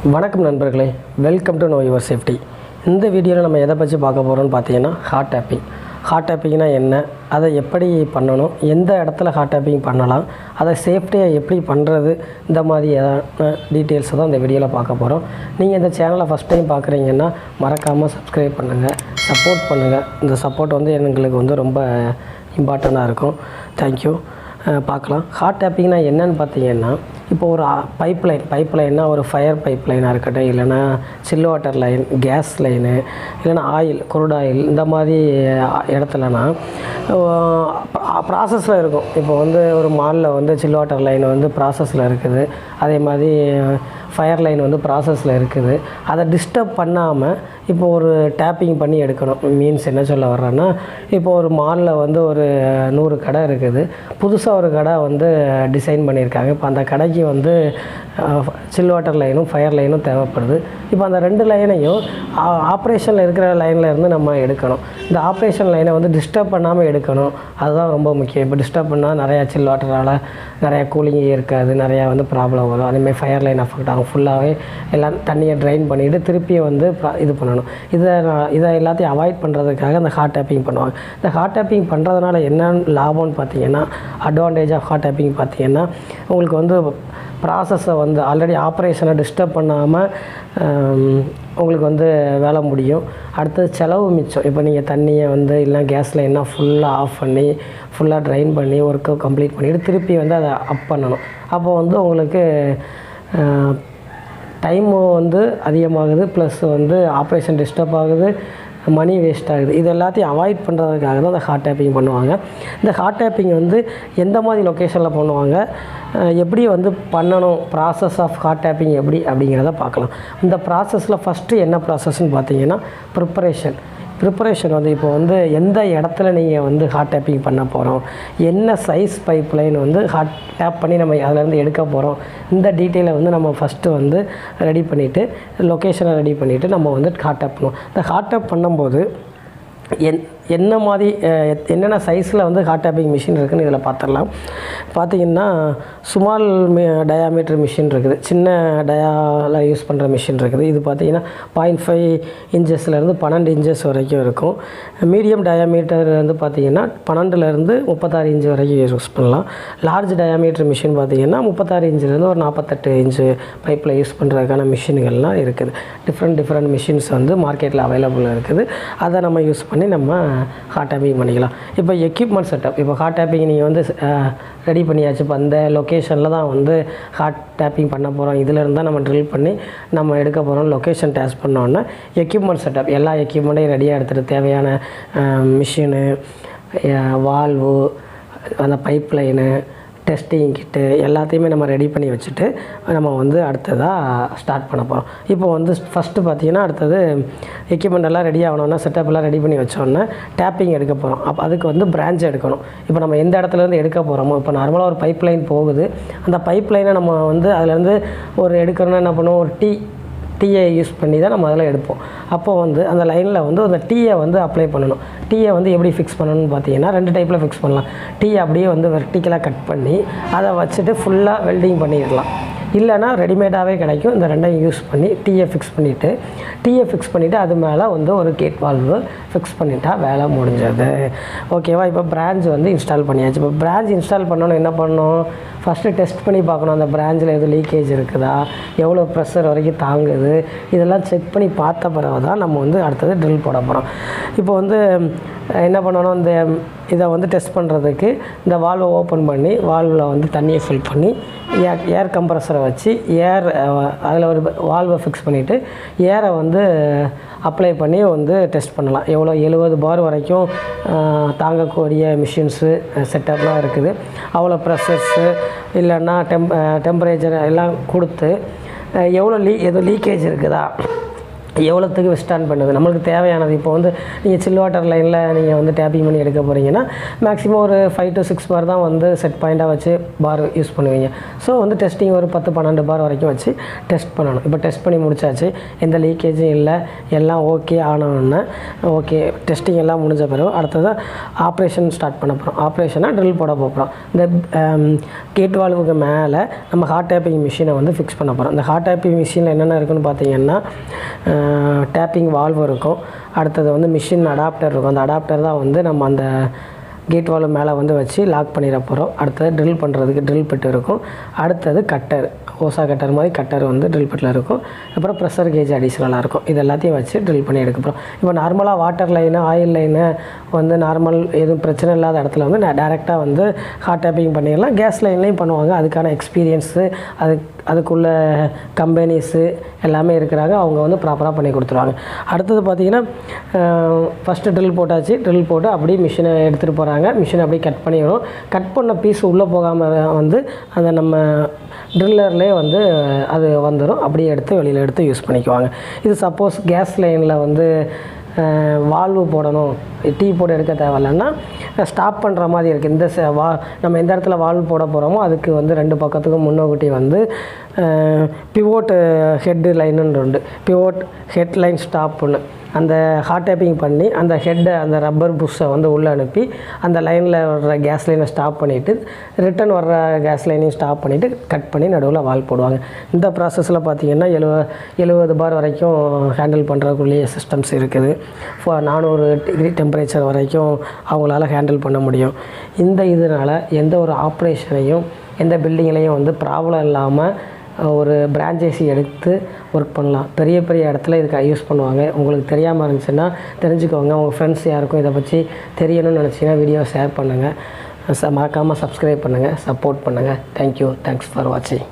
வணக்கம் நண்பர்களே, welcome to know your safety. இந்த வீடியோவில் நம்ம எதை பற்றி பார்க்க போகிறோம்னு பார்த்தீங்கன்னா ஹார்ட் டேப்பிங். ஹார்ட் டேப்பிங்னா என்ன, அதை எப்படி பண்ணணும், எந்த இடத்துல ஹார்ட் டேப்பிங் பண்ணலாம், அதை சேஃப்டியாக எப்படி பண்ணுறது, இந்த மாதிரியான டீட்டெயில்ஸை தான் இந்த வீடியோவில் பார்க்க போகிறோம். நீங்கள் இந்த சேனலை ஃபஸ்ட் டைம் பார்க்குறீங்கன்னா மறக்காமல் சப்ஸ்கிரைப் பண்ணுங்கள், சப்போர்ட் பண்ணுங்கள். இந்த சப்போர்ட் எங்களுக்கு ரொம்ப இம்பார்ட்டண்ட்டாக இருக்கும். தேங்க்யூ. பார்க்கலாம். ஹார்ட் டேப்பிங்னா என்னன்னு பார்த்தீங்கன்னா, இப்போ ஒரு பைப்லைன்னா ஒரு ஃபயர் பைப்லைனாக இருக்கட்டும், இல்லைனா chill water line, gas line, இல்லைனா ஆயில், குரூட் ஆயில், இந்த மாதிரி இடத்துலனா ப்ராசஸில் இருக்கும். இப்போ ஒரு மாலில் சில் வாட்டர் லைன் ப்ராசஸில் இருக்குது, அதே மாதிரி ஃபயர் லைன் ப்ராசஸில் இருக்குது. அதை டிஸ்டர்ப் பண்ணாமல் இப்போ ஒரு டேப்பிங் பண்ணி எடுக்கணும். மீன்ஸ் என்ன சொல்ல வர்றேன்னா, இப்போ ஒரு மாலில் ஒரு 100 கடை இருக்குது. புதுசாக ஒரு கடை டிசைன் பண்ணியிருக்காங்க. இப்போ அந்த கடைக்கு சில் வாட்டர் லைனும் ஃபயர் லைனும் தேவைப்படுது. இப்போ அந்த 2 லைனையும் ஆப்ரேஷனில் இருக்கிற லைனில் இருந்து நம்ம எடுக்கணும். இந்த ஆப்ரேஷன் லைனை டிஸ்டர்ப் பண்ணாமல் எடுக்கணும். அதுதான் ரொம்ப முக்கியம். இப்போ டிஸ்டர்ப் பண்ணால் நிறையா சில் வாட்டரால் நிறையா கூலிங்கே இருக்காது, நிறையா ப்ராப்ளம் வரும். அதேமாதிரி ஃபயர் லைன் அஃபெக்ட் ஆகும். ஃபுல்லாகவே எல்லாம் தண்ணியை ட்ரைன் பண்ணிவிட்டு திருப்பி இது பண்ணணும். இதை எல்லாத்தையும் அவாய்ட் பண்ணுறதுக்காக இந்த ஹார்ட் டேப்பிங் பண்ணுவாங்க. இந்த ஹார்ட் டேப்பிங் பண்ணுறதுனால என்ன லாபம்னு பார்த்தீங்கன்னா, அட்வான்டேஜ் ஆஃப் ஹார்ட் டேப்பிங் பார்த்தீங்கன்னா, உங்களுக்கு ப்ராசஸை ஆல்ரெடி ஆப்ரேஷனை டிஸ்டர்ப் பண்ணாமல் உங்களுக்கு வேலை முடியும். அடுத்தது செலவு மிச்சம். இப்போ நீங்கள் தண்ணியை இல்லை கேஸ் லைன்னா ஃபுல்லாக ஆஃப் பண்ணி ஃபுல்லாக ட்ரைன் பண்ணி ஒர்க்கை கம்ப்ளீட் பண்ணிவிட்டு திருப்பி அதை அப் பண்ணணும். அப்போது உங்களுக்கு டைமும் அதிகமாகுது, ப்ளஸ் ஆப்ரேஷன் டிஸ்டர்ப் ஆகுது, மணி வேஸ்ட் ஆகுது. இது எல்லாத்தையும் அவாய்ட் பண்ணுறதுக்காக தான் இந்த ஹார்ட் டேப்பிங் பண்ணுவாங்க. இந்த ஹார்ட் டேப்பிங் எந்த மாதிரி லொக்கேஷனில் பண்ணுவாங்க, எப்படி பண்ணணும், ப்ராசஸ் ஆஃப் ஹார்ட் டேப்பிங் எப்படி அப்படிங்கிறத பார்க்கலாம். இந்த ப்ராசஸில் ஃபஸ்ட்டு என்ன ப்ராசஸ்ன்னு பார்த்தீங்கன்னா ப்ரிப்பரேஷன். இப்போ எந்த இடத்துல நீங்கள் ஹார்ட் டேப்பிங் பண்ண போகிறோம், என்ன size pipe line hard tap பண்ணி நம்ம அதிலேருந்து எடுக்க போகிறோம், இந்த டீட்டெயிலை நம்ம ஃபஸ்ட்டு ரெடி பண்ணிவிட்டு லொக்கேஷனை ரெடி பண்ணிவிட்டு நம்ம ஹார்ட் டேப் பண்ணுவோம். இந்த ஹார்ட் டேப் பண்ணும்போது என்ன மாதிரி என்னென்ன சைஸில் ஹார்ட் டேப்பிங் மிஷின் இருக்குதுன்னு இதில் பார்த்துடலாம். பார்த்திங்கன்னா ஸ்மால் டயாமீட்டர் மிஷின் இருக்குது, சின்ன டயாவில் யூஸ் பண்ணுற மிஷின் இருக்குது. இது பார்த்திங்கன்னா 0.5 இன்ச்சஸ்லேருந்து 12 இன்ச்சஸ் வரைக்கும் இருக்கும். மீடியம் டயாமீட்டர் பார்த்திங்கன்னா 12லேருந்து 36 இன்ச்சு வரைக்கும் யூஸ் பண்ணலாம். லார்ஜ் டயாமீட்டர் மிஷின் பார்த்திங்கன்னா 36 இன்ச்சிலேருந்து ஒரு 48 இன்ச்சு பைப்பில் யூஸ் பண்ணுறதுக்கான மிஷின்கள்லாம் இருக்குது. டிஃப்ரெண்ட் மிஷின்ஸ் மார்க்கெட்டில் அவைலபிள் இருக்குது. அதை நம்ம யூஸ் பண்ணி நம்ம ஹார்ட் டேப்பிங் பண்ணிக்கலாம். இப்போ எக்யூப்மெண்ட் செட்டப். இப்போ ஹார்ட் டேப்பிங் நீங்கள் ரெடி பண்ணியாச்சு. இப்போ அந்த லொக்கேஷனில் தான் ஹார்ட் டேப்பிங் பண்ண போகிறோம். இதிலேருந்து தான் நம்ம ட்ரில் பண்ணி நம்ம எடுக்க போகிறோம். லொக்கேஷன் டேஸ்ட் பண்ணோன்னா எக்யூப்மெண்ட் செட்டப், எல்லா எக்யூப்மெண்ட்டையும் ரெடியாக எடுத்துகிட்டு தேவையான மிஷினு, வால்வு, அந்த பைப் லைனு, டெஸ்டிங் கிட்டு எல்லாத்தையுமே நம்ம ரெடி பண்ணி வச்சுட்டு நம்ம அடுத்ததாக ஸ்டார்ட் பண்ண போகிறோம். இப்போ ஃபஸ்ட்டு பார்த்திங்கன்னா, அடுத்தது எக்யூப்மெண்ட் எல்லாம் ரெடி ஆகணுன்னா, செட்டப்லாம் ரெடி பண்ணி வச்சோன்னா டேப்பிங் எடுக்க போகிறோம். அப்போ அதுக்கு பிரான்ச் எடுக்கணும். இப்போ நம்ம எந்த இடத்துலேருந்து எடுக்க போகிறோமோ, இப்போ நார்மலாக ஒரு பைப் லைன் போகுது, அந்த பைப் லைனை நம்ம அதுலேருந்து ஒரு எடுக்கணும்னா என்ன பண்ணுவோம், ஒரு டீயை யூஸ் பண்ணி தான் நம்ம அதில் எடுப்போம். அப்போது அந்த லைனில் அந்த டீயை அப்ளை பண்ணணும். டீயை எப்படி ஃபிக்ஸ் பண்ணணும்னு பார்த்தீங்கன்னா, 2 டைப்பில் ஃபிக்ஸ் பண்ணலாம். டீயை அப்படியே வெர்டிக்கலாக கட் பண்ணி அதை வச்சுட்டு ஃபுல்லாக வெல்டிங் பண்ணிடலாம். இல்லைனா ரெடிமேடாகவே கிடைக்கும். இந்த 2ஐயும் யூஸ் பண்ணி டீயை ஃபிக்ஸ் பண்ணிவிட்டு அது மேலே ஒரு கேட் வால்வு ஃபிக்ஸ் பண்ணிட்டா வேலை முடிஞ்சது. ஓகேவா? இப்போ பிரான்ச் இன்ஸ்டால் பண்ணியாச்சு. இப்போ பிரான்ச் இன்ஸ்டால் பண்ணணும், என்ன பண்ணணும், ஃபஸ்ட்டு டெஸ்ட் பண்ணி பார்க்கணும். அந்த பிரான்ச்சில் எதுவும் லீக்கேஜ் இருக்குதா, எவ்வளோ ப்ரெஷர் வரைக்கும் தாங்குது, இதெல்லாம் செக் பண்ணி பார்த்த பிறகு தான் நம்ம அடுத்தது ட்ரில் போட போகிறோம். இப்போ என்ன பண்ணணும், இந்த இதை டெஸ்ட் பண்ணுறதுக்கு இந்த வால்வை ஓப்பன் பண்ணி வால்வில் தண்ணியை ஃபில் பண்ணி ஏர் கம்ப்ரஸரை வச்சு அதில் ஒரு வால்வை ஃபிக்ஸ் பண்ணிவிட்டு ஏரை அப்ளை பண்ணி டெஸ்ட் பண்ணலாம். எவ்வளோ 70 பார் வரைக்கும் தாங்கக்கூடிய மிஷின்ஸு செட்டப்லாம் இருக்குது. அவ்வளோ ப்ரெஷர்ஸு இல்லைன்னா டெம்பரேச்சர் எல்லாம் கொடுத்து எவ்வளோ எதுவும் லீக்கேஜ் இருக்குதா, எவ்வளோத்துக்கு விஸ்டாண்ட் பண்ணுது நம்மளுக்கு தேவையானது. இப்போ வந்து நீங்கள் சில் வாட்டர் லைனில் நீங்கள் வந்து டேப்பிங் பண்ணி எடுக்க போகிறீங்கன்னா மேக்ஸிமம் ஒரு 5 to 6 பார் தான் வந்து செட் பாயிண்ட்டாக வச்சு பார் யூஸ் பண்ணுவீங்க. ஸோ வந்து டெஸ்டிங் ஒரு 10-12 பார் வரைக்கும் வச்சு டெஸ்ட் பண்ணணும். இப்போ டெஸ்ட் பண்ணி முடிச்சாச்சு, எந்த லீக்கேஜும் இல்லை, எல்லாம் ஓகே ஆனோன்னு ஓகே டெஸ்டிங் எல்லாம் முடிஞ்ச பிறகு அடுத்தது ஆப்ரேஷன் ஸ்டார்ட் பண்ண போகிறோம். ஆப்ரேஷனாக ட்ரில் போட போகிறோம். இந்த கேட் வால்வுக்கு மேலே நம்ம ஹாட் டேப்பிங் மிஷினை வந்து ஃபிக்ஸ் பண்ண போகிறோம். இந்த ஹாட் டேப்பிங் மிஷினில் என்னென்ன இருக்குதுன்னு பார்த்தீங்கன்னா டேப்பிங் வால்வு இருக்கும், அடுத்தது வந்து மிஷின் அடாப்டர் இருக்கும். அந்த அடாப்டர் தான் வந்து நம்ம அந்த கேட் வால்வு மேலே வந்து வச்சு லாக் பண்ணிட போகிறோம். அடுத்தது ட்ரில் பண்ணுறதுக்கு ட்ரில் பிட் இருக்கும். அடுத்தது கட்டர், ஓசா கட்டர் மாதிரி கட்டர் வந்து ட்ரில் பிட்டில் இருக்கும். அப்புறம் ப்ரெஷர் கேஜ் அடிஷ்னலாக இருக்கும். இது எல்லாத்தையும் வச்சு ட்ரில் பண்ணி எடுக்க போகிறோம். இப்போ நார்மலாக வாட்டர் லைனு ஆயில் லைனு வந்து நார்மல் எதுவும் பிரச்சனை இல்லாத இடத்துல வந்து டேரெக்டாக வந்து ஹாட் டேப்பிங் பண்ணிடலாம். கேஸ் லைன்லேயும் பண்ணுவாங்க. அதுக்கான எக்ஸ்பீரியன்ஸு அதுக்குள்ள கம்பெனிஸு எல்லாமே இருக்கிறாங்க, அவங்க வந்து ப்ராப்பராக பண்ணி கொடுத்துருவாங்க. அடுத்தது பார்த்திங்கன்னா ஃபஸ்ட்டு ட்ரில் போட்டாச்சு, ட்ரில் போட்டு அப்படியே மிஷினை எடுத்துகிட்டு போகிறாங்க. மிஷினை அப்படியே கட் பண்ணிடும். கட் பண்ண பீஸ் உள்ளே போகாமல் வந்து அந்த நம்ம ட்ரில்லர்லேயே வந்து அது வந்துடும். அப்படியே எடுத்து வெளியில் எடுத்து யூஸ் பண்ணிக்குவாங்க. இது சப்போஸ் கேஸ் லைனில் வந்து வால்வு போடணும், டீ போட்டு எடுக்க தேவையில்லைன்னா ஸ்டாப் பண்ணுற மாதிரி இருக்குது. இந்த நம்ம எந்த இடத்துல வால்வு போட போகிறோமோ அதுக்கு வந்து 2 பக்கத்துக்கும் முன்னோக்கிட்டி வந்து பிவோட் ஹெட்டு லைனுன்னு உண்டு. பிவோட் ஹெட் லைன் ஸ்டாப்புன்னு அந்த ஹாட் டேப்பிங் பண்ணி அந்த ஹெட்டை அந்த ரப்பர் புஷ்ஷை வந்து உள்ளே அனுப்பி அந்த லைனில் வர்ற கேஸ் லைனை ஸ்டாப் பண்ணிவிட்டு ரிட்டன் வர்ற கேஸ் லைனையும் ஸ்டாப் பண்ணிவிட்டு கட் பண்ணி நடுவில் வால் போடுவாங்க. இந்த ப்ராசஸில் பார்த்திங்கன்னா 70 பார் வரைக்கும் ஹேண்டில் பண்ணுறதுக்குள்ளேயே சிஸ்டம்ஸ் இருக்குது. 400 டிகிரி டெம்பரேச்சர் வரைக்கும் அவங்களால ஹேண்டில் பண்ண முடியும். இந்த இதனால் எந்த ஒரு ஆப்ரேஷனையும் எந்த பில்டிங்லேயும் வந்து ப்ராப்ளம் இல்லாமல் ஒரு பிரான்ச்சைஸி எடுத்து ஒர்க் பண்ணலாம். பெரிய பெரிய இடத்துல இதுக்கு யூஸ் பண்ணுவாங்க. உங்களுக்கு தெரியாமல் இருந்துச்சுன்னா தெரிஞ்சுக்கோங்க. உங்கள் ஃப்ரெண்ட்ஸ் யாருக்கும் இதை பற்றி தெரியணும்னு நினச்சிங்கன்னா வீடியோ ஷேர் பண்ணுங்கள். மறக்காமல் சப்ஸ்கிரைப் பண்ணுங்கள், சப்போர்ட் பண்ணுங்கள். தேங்க்யூ, தேங்க்ஸ் ஃபார் வாட்சிங்.